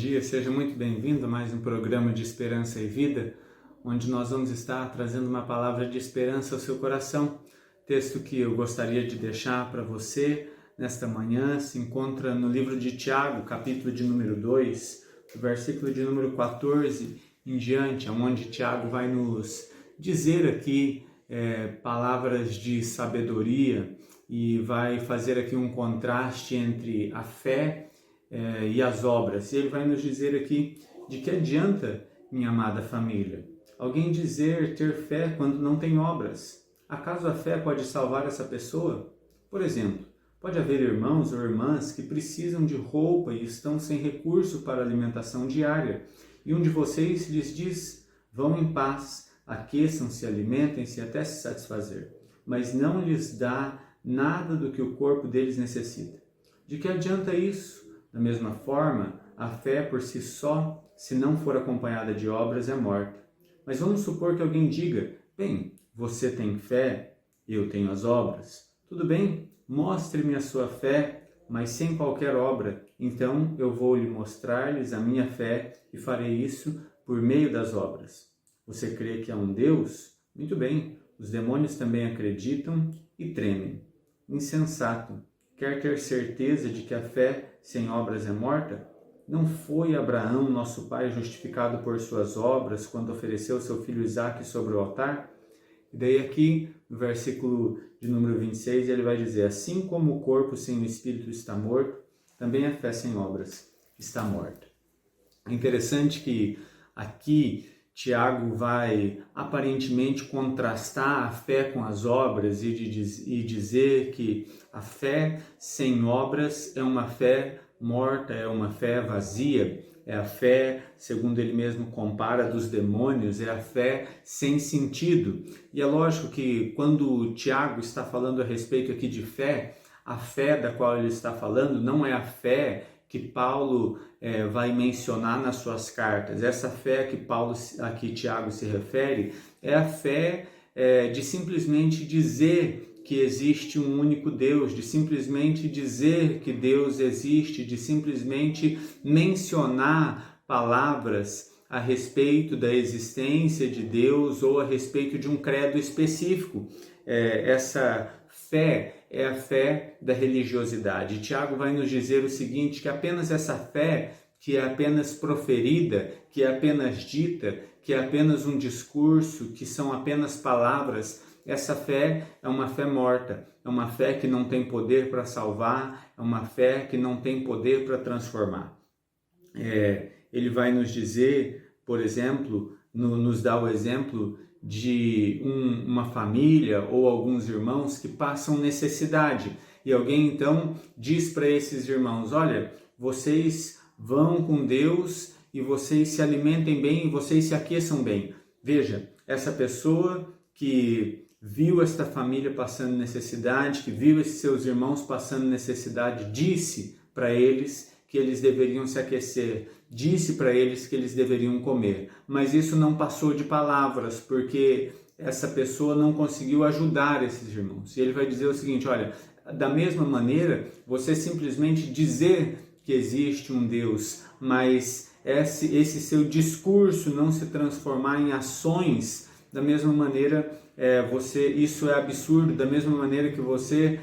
dia, seja muito bem-vindo a mais um programa de Esperança e Vida, onde nós vamos estar trazendo uma palavra de esperança ao seu coração. Texto que eu gostaria de deixar para você nesta manhã se encontra no livro de Tiago, capítulo de número 2, versículo de número 14 em diante, onde Tiago vai nos dizer aqui palavras de sabedoria e vai fazer aqui um contraste entre a fé e as obras. E ele vai nos dizer aqui de que adianta, minha amada família, alguém dizer ter fé quando não tem obras. Acaso a fé pode salvar essa pessoa? Por exemplo, pode haver irmãos ou irmãs que precisam de roupa e estão sem recurso para alimentação diária, e um de vocês lhes diz: vão em paz, aqueçam-se, alimentem-se até se satisfazer, mas não lhes dá nada do que o corpo deles necessita. De que adianta isso? Da mesma forma, a fé por si só, se não for acompanhada de obras, é morta. Mas vamos supor que alguém diga: bem, você tem fé, eu tenho as obras. Tudo bem, mostre-me a sua fé, mas sem qualquer obra. Então eu vou lhe mostrar-lhes a minha fé e farei isso por meio das obras. Você crê que há um Deus? Muito bem, os demônios também acreditam e tremem. Insensato! Quer ter certeza de que a fé sem obras é morta? Não foi Abraão, nosso pai, justificado por suas obras quando ofereceu seu filho Isaque sobre o altar? E daí aqui, no versículo de número 26, ele vai dizer: assim como o corpo sem o espírito está morto, também a fé sem obras está morta. É interessante que aqui Tiago vai aparentemente contrastar a fé com as obras e dizer que a fé sem obras é uma fé morta, é uma fé vazia, é a fé, segundo ele mesmo compara, dos demônios, é a fé sem sentido. E é lógico que quando Tiago está falando a respeito aqui de fé, a fé da qual ele está falando não é a fé que Paulo vai mencionar nas suas cartas. Essa fé que Tiago se refere é a fé de simplesmente dizer que existe um único Deus, de simplesmente dizer que Deus existe, de simplesmente mencionar palavras a respeito da existência de Deus ou a respeito de um credo específico. Essa fé é a fé da religiosidade. Tiago vai nos dizer o seguinte, que apenas essa fé, que é apenas proferida, que é apenas dita, que é apenas um discurso, que são apenas palavras, essa fé é uma fé morta, é uma fé que não tem poder para salvar, é uma fé que não tem poder para transformar. Ele vai nos dizer, por exemplo, nos dá o exemplo de uma família ou alguns irmãos que passam necessidade. E alguém então diz para esses irmãos: olha, vocês vão com Deus e vocês se alimentem bem e vocês se aqueçam bem. Veja, essa pessoa que viu esta família passando necessidade, que viu esses seus irmãos passando necessidade, disse para eles que eles deveriam se aquecer, disse para eles que eles deveriam comer, mas isso não passou de palavras, porque essa pessoa não conseguiu ajudar esses irmãos. E ele vai dizer o seguinte: olha, da mesma maneira, você simplesmente dizer que existe um Deus, mas esse seu discurso não se transformar em ações, da mesma maneira, isso é absurdo. Da mesma maneira que você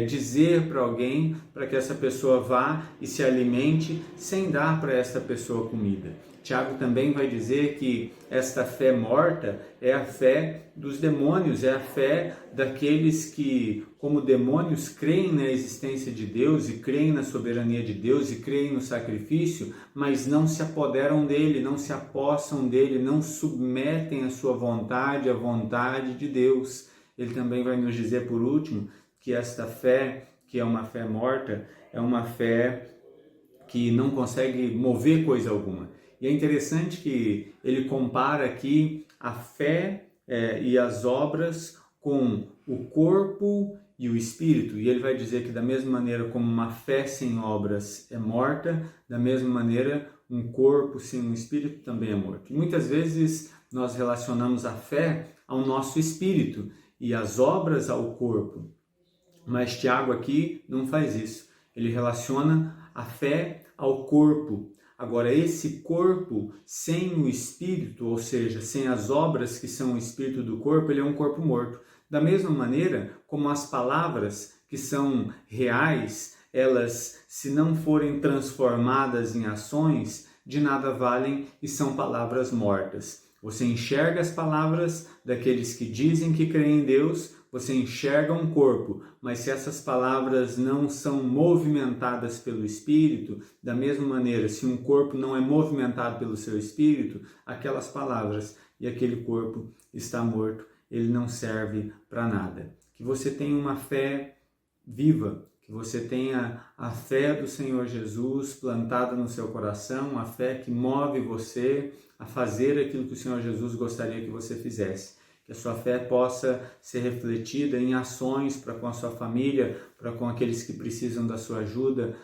dizer para alguém para que essa pessoa vá e se alimente sem dar para essa pessoa comida. Tiago também vai dizer que esta fé morta é a fé dos demônios, é a fé daqueles que, como demônios, creem na existência de Deus e creem na soberania de Deus e creem no sacrifício, mas não se apoderam dele, não se apossam dele, não submetem a sua vontade à vontade de Deus. Ele também vai nos dizer, por último, que esta fé, que é uma fé morta, é uma fé que não consegue mover coisa alguma. E é interessante que ele compara aqui a fé e as obras com o corpo e o espírito. E ele vai dizer que da mesma maneira como uma fé sem obras é morta, da mesma maneira um corpo sem um espírito também é morto. E muitas vezes nós relacionamos a fé ao nosso espírito e as obras ao corpo. Mas Tiago aqui não faz isso. Ele relaciona a fé ao corpo. Agora, esse corpo sem o espírito, ou seja, sem as obras que são o espírito do corpo, ele é um corpo morto. Da mesma maneira como as palavras que são reais, elas, se não forem transformadas em ações, de nada valem e são palavras mortas. Você enxerga as palavras daqueles que dizem que creem em Deus, você enxerga um corpo, mas se essas palavras não são movimentadas pelo Espírito, da mesma maneira, se um corpo não é movimentado pelo seu Espírito, aquelas palavras e aquele corpo está morto, ele não serve para nada. Que você tenha uma fé viva, que você tenha a fé do Senhor Jesus plantada no seu coração, a fé que move você a fazer aquilo que o Senhor Jesus gostaria que você fizesse. Que a sua fé possa ser refletida em ações para com a sua família, para com aqueles que precisam da sua ajuda,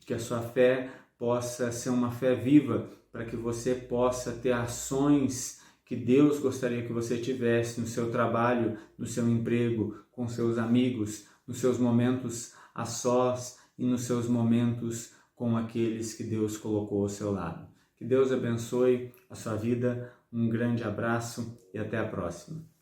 que a sua fé possa ser uma fé viva, para que você possa ter ações que Deus gostaria que você tivesse no seu trabalho, no seu emprego, com seus amigos, nos seus momentos a sós e nos seus momentos com aqueles que Deus colocou ao seu lado. Que Deus abençoe a sua vida, um grande abraço e até a próxima.